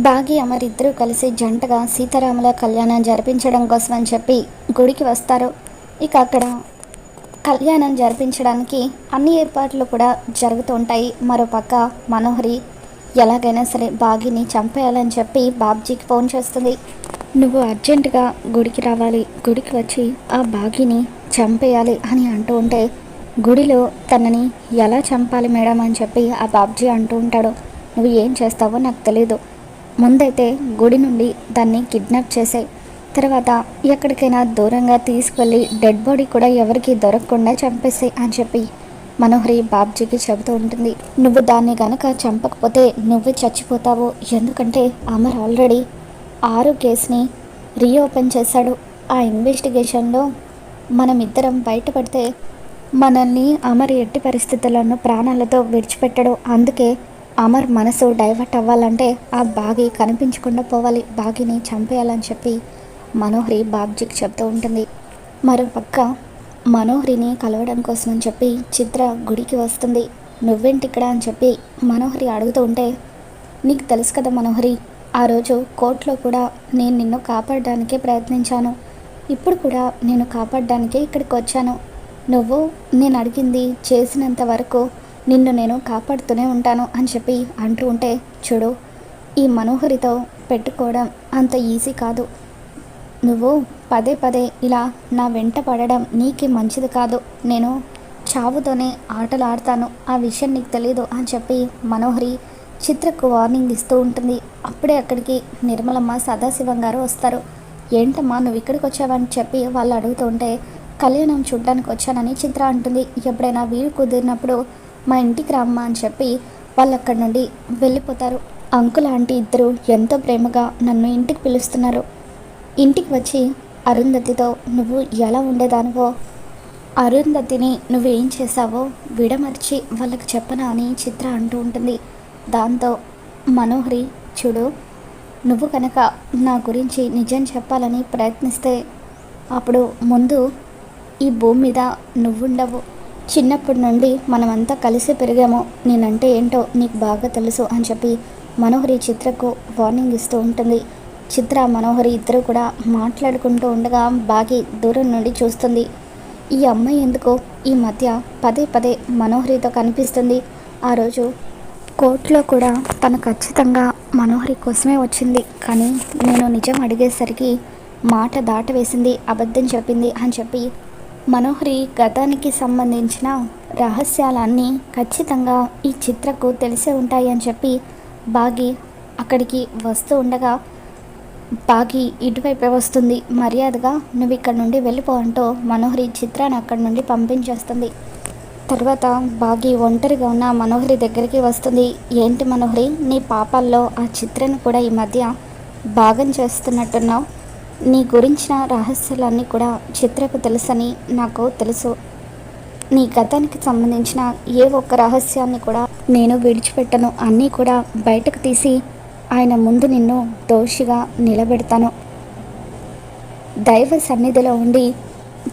బాగి అమరిద్దరూ కలిసి జంటగా సీతారాముల కళ్యాణం జరిపించడం కోసం అని చెప్పి గుడికి వస్తారు. ఇక అక్కడ కళ్యాణం జరిపించడానికి అన్ని ఏర్పాట్లు కూడా జరుగుతూ ఉంటాయి. మరోపక్క మనోహరి ఎలాగైనా సరే బాగిని చంపేయాలని చెప్పి బాబ్జీకి ఫోన్ చేస్తుంది. నువ్వు అర్జెంటుగా గుడికి రావాలి, గుడికి వచ్చి ఆ బాగిని చంపేయాలి అని అంటూ ఉంటే, గుడిలో తనని ఎలా చంపాలి మేడం అని చెప్పి ఆ బాబ్జీ అంటూ ఉంటాడు. నువ్వు ఏం చేస్తావో నాకు తెలీదు, ముందైతే గుడి నుండి దాన్ని కిడ్నాప్ చేసాయి, తర్వాత ఎక్కడికైనా దూరంగా తీసుకెళ్ళి డెడ్ బాడీ కూడా ఎవరికి దొరకకుండా చంపేసాయి అని చెప్పి మనోహరి బాబ్జీకి చెబుతూ ఉంటుంది. నువ్వు దాన్ని గనక చంపకపోతే నువ్వే చచ్చిపోతావు, ఎందుకంటే అమర్ ఆల్రెడీ 6 కేసుని రీఓపెన్ చేశాడు. ఆ ఇన్వెస్టిగేషన్లో మనమిద్దరం బయటపడితే మనల్ని అమర్ ఎట్టి పరిస్థితులను ప్రాణాలతో విడిచిపెట్టడు. అందుకే అమర్ మనసు డైవర్ట్ అవ్వాలంటే ఆ బాగి కనిపించకుండా పోవాలి, బాగిని చంపేయాలని చెప్పి మనోహరి బాబ్జీకి చెప్తూ ఉంటుంది. మరోపక్క మనోహరిని కలవడం కోసం అని చెప్పి చిత్ర గుడికి వస్తుంది. నువ్వేంటి ఇక్కడ అని చెప్పి మనోహరి అడుగుతూ ఉంటే, నీకు తెలుసు కదా మనోహరి, ఆ రోజు కోర్టులో కూడా నేను నిన్ను కాపాడడానికే ప్రయత్నించాను, ఇప్పుడు కూడా నేను కాపాడడానికే ఇక్కడికి వచ్చాను. నువ్వు నేను అడిగింది చేసినంత వరకు నిన్ను నేను కాపాడుతూనే ఉంటాను అని చెప్పి అంటూ ఉంటే, చూడు, ఈ మనోహరితో పెట్టుకోవడం అంత ఈజీ కాదు, నువ్వు పదే పదే ఇలా నా వెంట పడడం నీకే మంచిది కాదు, నేను చావుతోనే ఆటలు ఆడతాను, ఆ విషయం నీకు తెలీదు అని చెప్పి మనోహరి చిత్రకు వార్నింగ్ ఇస్తూ ఉంటుంది. అప్పుడే అక్కడికి నిర్మలమ్మ సదాశివం గారు వస్తారు. ఏంటమ్మా నువ్వు ఇక్కడికి వచ్చావని చెప్పి వాళ్ళు అడుగుతూ ఉంటే, కళ్యాణం చూడ్డానికి వచ్చానని చిత్ర అంటుంది. ఎప్పుడైనా వీలు కుదిరినప్పుడు మా ఇంటికి రామ్మా అని చెప్పి వాళ్ళు అక్కడి నుండి వెళ్ళిపోతారు. అంకుల్ ఆంటీ ఇద్దరు ఎంతో ప్రేమగా నన్ను ఇంటికి పిలుస్తున్నారు. ఇంటికి వచ్చి అరుంధతితో నువ్వు ఎలా ఉండేదానివో, అరుంధతిని నువ్వేం చేశావో విడమర్చి వాళ్ళకి చెప్పనా అని చిత్ర అంటూ ఉంటుంది. దాంతో మనోహరి, చూడు, నువ్వు కనుక నా గురించి నిజం చెప్పాలని ప్రయత్నిస్తే అప్పుడు ముందు ఈ భూమి మీద నువ్వుండవు. చిన్నప్పటి నుండి మనమంతా కలిసి పెరిగాము, నేనంటే ఏంటో నీకు బాగా తెలుసు అని చెప్పి మనోహరి చిత్రకు వార్నింగ్ ఇస్తూ ఉంటుంది. చిత్ర మనోహరి ఇద్దరు కూడా మాట్లాడుకుంటూ ఉండగా బాగి దూరం నుండి చూస్తుంది. ఈ అమ్మాయి ఎందుకో ఈ మధ్య పదే పదే మనోహరితో కనిపిస్తుంది. ఆ రోజు కోర్టులో కూడా తను ఖచ్చితంగా మనోహరి కోసమే వచ్చింది, కానీ నేను నిజం అడిగేసరికి మాట దాటవేసింది, అబద్ధం చెప్పింది అని చెప్పి మనోహరి గతానికి సంబంధించిన రహస్యాలన్నీ ఖచ్చితంగా ఈ చిత్రకు తెలిసే ఉంటాయి అని చెప్పి బాగి అక్కడికి వస్తూ ఉండగా, బాగి ఇటువైపే వస్తుంది. మర్యాదగా నువ్వు ఇక్కడ నుండి వెళ్ళిపో అంటూ మనోహరి చిత్రాన్ని అక్కడి నుండి పంపించేస్తుంది. తర్వాత బాగి ఒంటరిగా ఉన్న మనోహరి దగ్గరికి వస్తుంది. ఏంటి మనోహరి, నీ పాపాల్లో ఆ చిత్రను కూడా ఈ మధ్య భాగం చేస్తున్నట్టున్నావు, నీ గురించిన రహస్యాలన్నీ కూడా చిత్రకు తెలుసని నాకు తెలుసు, నీ గతానికి సంబంధించిన ఏ ఒక్క రహస్యాన్ని కూడా నేను విడిచిపెట్టను, అన్నీ కూడా బయటకు తీసి ఆయన ముందు నిన్ను దోషిగా నిలబెడతాను, దైవ సన్నిధిలో ఉండి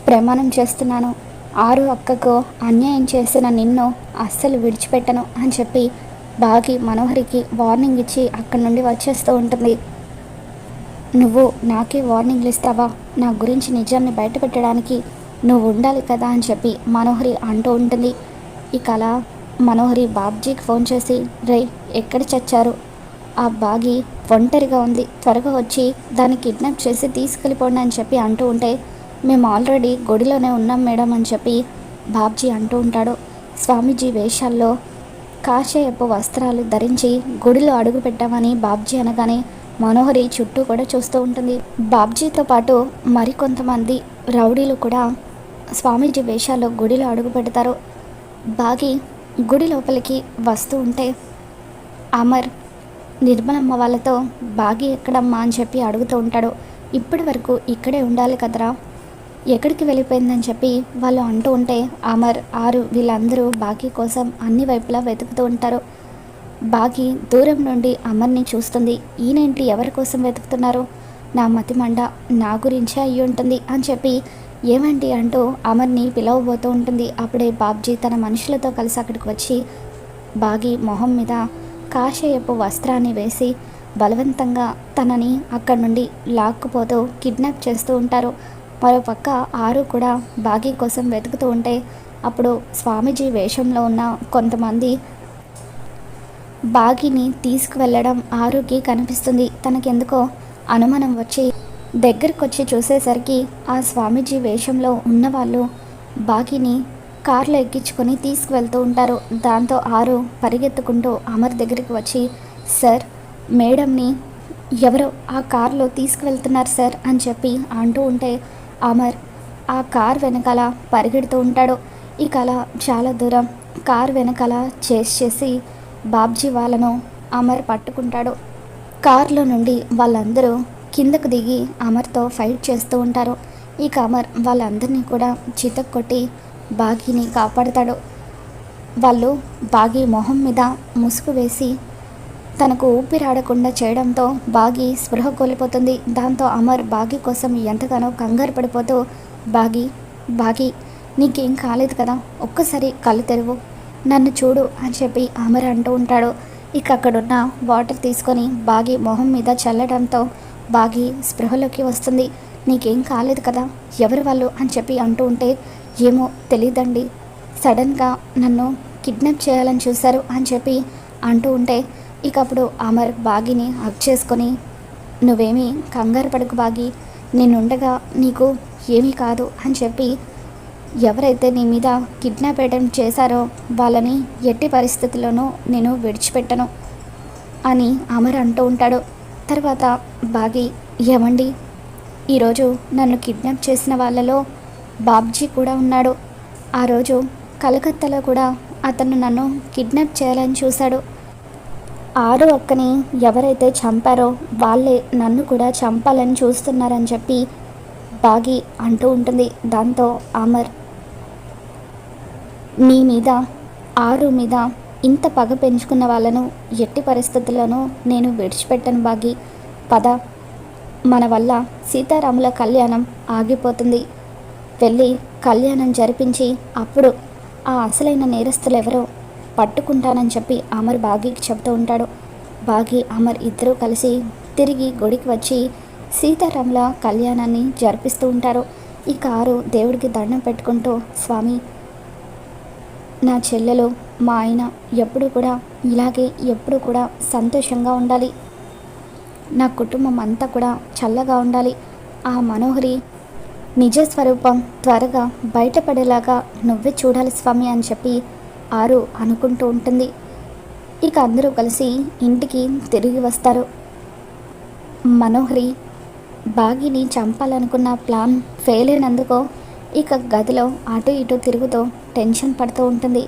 ప్రమాణం చేస్తున్నాను, 6 అక్కకు అన్యాయం చేసిన నిన్ను అస్సలు విడిచిపెట్టను అని చెప్పి బాగి మనోహరికి వార్నింగ్ ఇచ్చి అక్కడి నుండి వచ్చేస్తూ ఉంటుంది. నువ్వు నాకే వార్నింగ్లు ఇస్తావా, నా గురించి నిజాన్ని బయటపెట్టడానికి నువ్వు ఉండాలి కదా అని చెప్పి మనోహరి అంటూ ఉంటుంది. ఇక అలా మనోహరి బాబ్జీకి ఫోన్ చేసి, రే ఎక్కడ చచ్చారు, ఆ బాగి ఒంటరిగా ఉంది, త్వరగా వచ్చి దాన్ని కిడ్నాప్ చేసి తీసుకెళ్ళిపోండి అని చెప్పి అంటూ ఉంటే, మేము ఆల్రెడీ గుడిలోనే ఉన్నాం మేడం అని చెప్పి బాబ్జీ అంటూ ఉంటాడు. స్వామీజీ వేషాల్లో కాషాయపు వస్త్రాలు ధరించి గుడిలో అడుగు పెట్టామని బాబ్జీ అనగానే మనోహరి చుట్టూ కూడా చూస్తూ ఉంటుంది. బాబ్జీతో పాటు మరికొంతమంది రౌడీలు కూడా స్వామీజీ వేషాల్లో గుడిలో అడుగు పెడతారు. బాగి గుడి లోపలికి వస్తూ ఉంటే అమర్ నిర్మలమ్మ వాళ్ళతో బాగి ఎక్కడమ్మా అని చెప్పి అడుగుతూ ఉంటాడు. ఇప్పటి వరకు ఇక్కడే ఉండాలి కదరా, ఎక్కడికి వెళ్ళిపోయిందని చెప్పి వాళ్ళు అంటూ ఉంటే అమర్, ఆరు వీళ్ళందరూ బాగి కోసం అన్ని వైపులా వెతుకుతూ ఉంటారు. బాగి దూరం నుండి అమర్ని చూస్తుంది. ఈయనేంటి ఎవరి కోసం వెతుకుతున్నారు, నా మతిమండ నా గురించే అయ్యి ఉంటుంది అని చెప్పి ఏమండి అంటూ అమర్ని పిలవబోతూ ఉంటుంది. అప్పుడే బాబ్జీ తన మనుషులతో కలిసి అక్కడికి వచ్చి బాగి మొహం మీద కాషాయపు వస్త్రాన్ని వేసి బలవంతంగా తనని అక్కడి నుండి లాక్కుపోతూ కిడ్నాప్ చేస్తూ ఉంటారు. మరోపక్క ఆరు కూడా బాగీ కోసం వెతుకుతూ ఉంటే అప్పుడు స్వామీజీ వేషంలో ఉన్న కొంతమంది బాగీని తీసుకువెళ్ళడం ఆరుకి కనిపిస్తుంది. తనకెందుకో అనుమానం వచ్చి దగ్గరకు వచ్చి చూసేసరికి ఆ స్వామీజీ వేషంలో ఉన్నవాళ్ళు బాగీని కారులో ఎక్కించుకొని తీసుకువెళ్తూ ఉంటారు. దాంతో ఆరు పరిగెత్తుకుంటూ అమర్ దగ్గరికి వచ్చి, సార్, మేడంని ఎవరో ఆ కారులో తీసుకువెళ్తున్నారు సార్ అని చెప్పి అంటూ ఉంటే అమర్ ఆ కార్ వెనకాల పరిగెడుతూ ఉంటాడు. ఇక అలా చాలా దూరం కార్ వెనకాల చేసి బాబ్జీ వాళ్ళను అమర్ పట్టుకుంటాడు. కారులో నుండి వాళ్ళందరూ కిందకు దిగి అమర్తో ఫైట్ చేస్తూ ఉంటారు. ఇక అమర్ వాళ్ళందరినీ కూడా చితక్కొట్టి బాగీని కాపాడుతాడు. వాళ్ళు బాగీ మొహం మీద ముసుగు వేసి తనకు ఊపిరాడకుండా చేయడంతో బాగీ స్పృహ కోల్పోతుంది. దాంతో అమర్ బాగీ కోసం ఎంతగానో కంగారు పడిపోతూ, బాగీ బాగీ నీకేం కాలేదు కదా, ఒక్కసారి కళ్ళు తెరువు, నన్ను చూడు అని చెప్పి అమర్ అంటూ ఉంటాడు. ఇక అక్కడున్న వాటర్ తీసుకొని బాగీ మొహం మీద చల్లడంతో బాగీ స్పృహలోకి వస్తుంది. నీకేం కాలేదు కదా, ఎవరు వాళ్ళు అని చెప్పి అంటూ ఉంటే, ఏమో తెలీదండి, సడన్గా నన్ను కిడ్నాప్ చేయాలని చూశారు అని చెప్పి అంటూ ఉంటే ఇక అప్పుడు అమర్ బాగీని హగ్ చేసుకొని, నువ్వేమీ కంగారు పడకు బాగీ, నేనుండగా నీకు ఏమీ కాదు అని చెప్పి, ఎవరైతే నీ మీద కిడ్నాప్ అటెంప్ట్ చేశారో వాళ్ళని ఎట్టి పరిస్థితుల్లోనూ నేను విడిచిపెట్టను అని అమర్ అంటూ ఉంటాడు. తర్వాత బాగీ, ఏమండి, ఈరోజు నన్ను కిడ్నాప్ చేసిన వాళ్ళలో బాబ్జీ కూడా ఉన్నాడు. ఆ రోజు కలకత్తాలో కూడా అతను నన్ను కిడ్నాప్ చేయాలని చూశాడు. ఆరు అక్కని ఎవరైతే చంపారో వాళ్ళే నన్ను కూడా చంపాలని చూస్తున్నారని చెప్పి బాగీ అంటూ ఉంటుంది. దాంతో అమర్, నీ మీద ఆరు మీద ఇంత పగ పెంచుకున్న వాళ్ళను ఎట్టి పరిస్థితుల్లోనూ నేను విడిచిపెట్టను బాగీ, పద, మన వల్ల సీతారాముల కళ్యాణం ఆగిపోతుంది, వెళ్ళి కళ్యాణం జరిపించి అప్పుడు ఆ అసలైన నేరస్తులు ఎవరో పట్టుకుంటానని చెప్పి అమర్ బాగీకి చెబుతూ ఉంటాడు. బాగీ అమర్ ఇద్దరూ కలిసి తిరిగి గుడికి వచ్చి సీతారాముల కళ్యాణాన్ని జరిపిస్తూ ఉంటారు. ఈ కారు దేవుడికి దండం పెట్టుకుంటూ, స్వామి, నా చెల్లెలు మా ఆయన ఎప్పుడు కూడా ఇలాగే ఎప్పుడు కూడా సంతోషంగా ఉండాలి, నా కుటుంబం అంతా కూడా చల్లగా ఉండాలి, ఆ మనోహరి నిజస్వరూపం త్వరగా బయటపడేలాగా నువ్వే చూడాలి స్వామి అని చెప్పి ఆరు అనుకుంటూ ఉంటుంది. ఇక అందరూ కలిసి ఇంటికి తిరిగి వస్తారు. మనోహరి బాగీని చంపాలనుకున్న ప్లాన్ ఫెయిల్ అయినందుకు ఇక గదిలో అటు ఇటు తిరుగుతూ టెన్షన్ పడుతూ ఉంటుంది.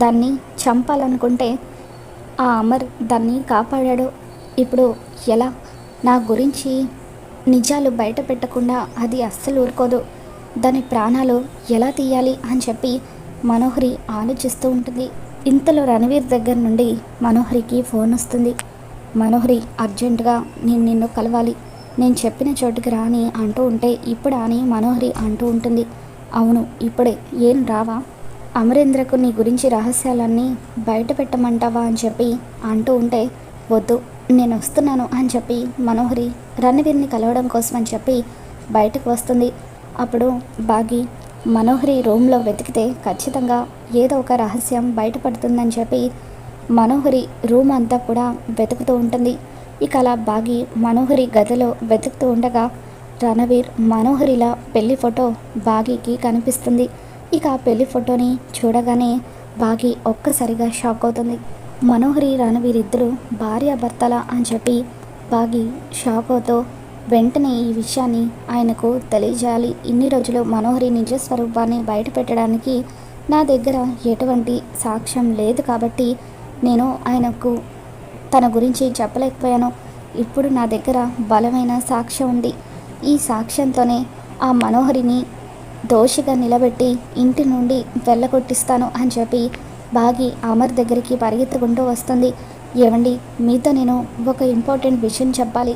దాన్ని చంపాలనుకుంటే ఆ అమర్ దాన్ని కాపాడాడు, ఇప్పుడు ఎలా, నా గురించి నిజాలు బయట పెట్టకుండా అది అస్సలు ఊరుకోదు, దాని ప్రాణాలు ఎలా తీయాలి అని చెప్పి మనోహరి ఆలోచిస్తూ ఉంటుంది. ఇంతలో రణవీర్ దగ్గర నుండి మనోహరికి ఫోన్ వస్తుంది. మనోహరి, అర్జెంటుగా నేను నిన్ను కలవాలి, నేను చెప్పిన చోటుకి రాని అంటూ ఉంటే, ఇప్పుడా అని మనోహరి అంటూ ఉంటుంది. అవును ఇప్పుడే, ఏం రావా, అమరేంద్రకు నీ గురించి రహస్యాలన్నీ బయట పెట్టమంటావా అని చెప్పి అంటూ ఉంటే, వద్దు నేను వస్తున్నాను అని చెప్పి మనోహరి రణవీర్ని కలవడం కోసం అని చెప్పి బయటకు వస్తుంది. అప్పుడు బాగీ మనోహరి రూమ్లో వెతికితే ఖచ్చితంగా ఏదో ఒక రహస్యం బయటపడుతుందని చెప్పి మనోహరి రూమ్ అంతా కూడా వెతుకుతూ ఉంటుంది. ఇక అలా బాగీ మనోహరి గదిలో వెతుకుతూ ఉండగా రణవీర్ మనోహరిల పెళ్లి ఫోటో బాగీకి కనిపిస్తుంది. ఇక ఆ పెళ్లి ఫోటోని చూడగానే బాగీ ఒక్కసారిగా షాక్ అవుతుంది. మనోహరి రణవీర్ ఇద్దరు భార్యాభర్తల అని చెప్పి బాగీ షాక్ అవుతూ వెంటనే ఈ విషయాన్ని ఆయనకు తెలియజేయాలి. ఇన్ని రోజులు మనోహరి నిజ స్వరూపాన్ని బయట పెట్టడానికి నా దగ్గర ఎటువంటి సాక్ష్యం లేదు కాబట్టి నేను ఆయనకు తన గురించి చెప్పలేకపోయాను. ఇప్పుడు నా దగ్గర బలమైన సాక్ష్యం ఉంది. ఈ సాక్ష్యంతోనే ఆ మనోహరిని దోషిగా నిలబెట్టి ఇంటి నుండి వెళ్ళగొట్టిస్తాను అని చెప్పి బాగీ అమర్ దగ్గరికి పరిగెత్తుకుంటూ వస్తుంది. ఏవండి, మీతో నేను ఒక ఇంపార్టెంట్ విషయం చెప్పాలి.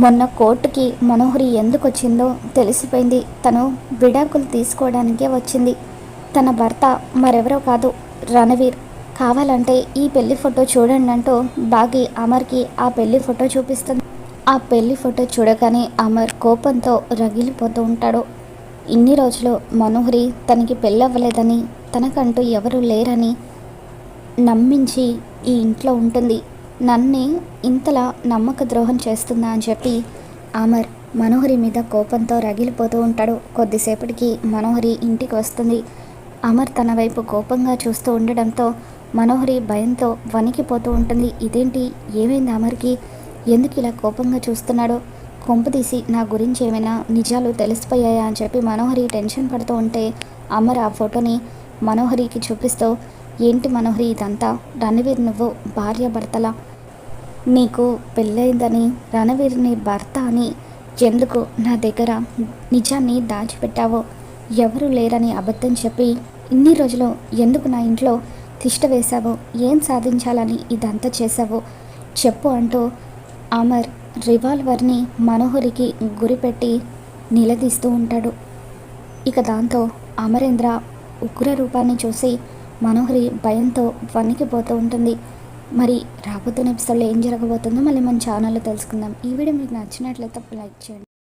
మొన్న కోర్టుకి మనోహరి ఎందుకు వచ్చిందో తెలిసిపోయింది. తను విడాకులు తీసుకోవడానికే వచ్చింది. తన భర్త మరెవరో కాదు, రణవీర్. కావాలంటే ఈ పెళ్లి ఫోటో చూడండి అంటూ బాగి అమర్కి ఆ పెళ్లి ఫోటో చూపిస్తుంది. ఆ పెళ్లి ఫోటో చూడగానే అమర్ కోపంతో రగిలిపోతూ ఉంటాడు. ఇన్ని రోజులు మనోహరి తనకి పెళ్ళవ్వలేదని, తనకంటూ ఎవరు లేరని నమ్మించి ఈ ఇంట్లో ఉంటుంది. నన్నే ఇంతలా నమ్మక ద్రోహం చేస్తుందా అని చెప్పి అమర్ మనోహరి మీద కోపంతో రగిలిపోతూ ఉంటాడు. కొద్దిసేపటికి మనోహరి ఇంటికి వస్తుంది. అమర్ తన వైపు కోపంగా చూస్తూ ఉండడంతో మనోహరి భయంతో వణికిపోతూ ఉంటుంది. ఇదేంటి, ఏమైంది అమర్కి, ఎందుకు ఇలా కోపంగా చూస్తున్నాడో, కొంపదీసి నా గురించి ఏమైనా నిజాలు తెలిసిపోయాయా అని చెప్పి మనోహరి టెన్షన్ పడుతూ ఉంటే అమర్ ఆ ఫోటోని మనోహరికి చూపిస్తూ, ఏంటి మనోహరి ఇదంతా, రణవీర్ నువ్వు భార్య భర్తలా, నీకు పెళ్ళైందని రణవీర్ని భర్త అని ఎందుకు నా దగ్గర నిజాన్ని దాచిపెట్టావో, ఎవరు లేరని అబద్ధం చెప్పి ఇన్ని రోజులు ఎందుకు నా ఇంట్లో తిష్ట వేశావో, ఏం సాధించాలని ఇదంతా చేశావో చెప్పు అంటూ అమర్ రివాల్వర్ని మనోహరికి గురిపెట్టి నిలదీస్తూ ఉంటాడు. ఇక దాంతో అమరేంద్ర ఉగ్ర రూపాన్ని చూసి మనోహరి భయంతో వణికిపోతూ ఉంటుంది. మరి రాబోతున్న ఎపిసోడ్లో ఏం జరగబోతుందో మళ్ళీ మన ఛానల్లో తెలుసుకుందాం. ఈ వీడియో మీకు నచ్చినట్లయితే లైక్ చేయండి.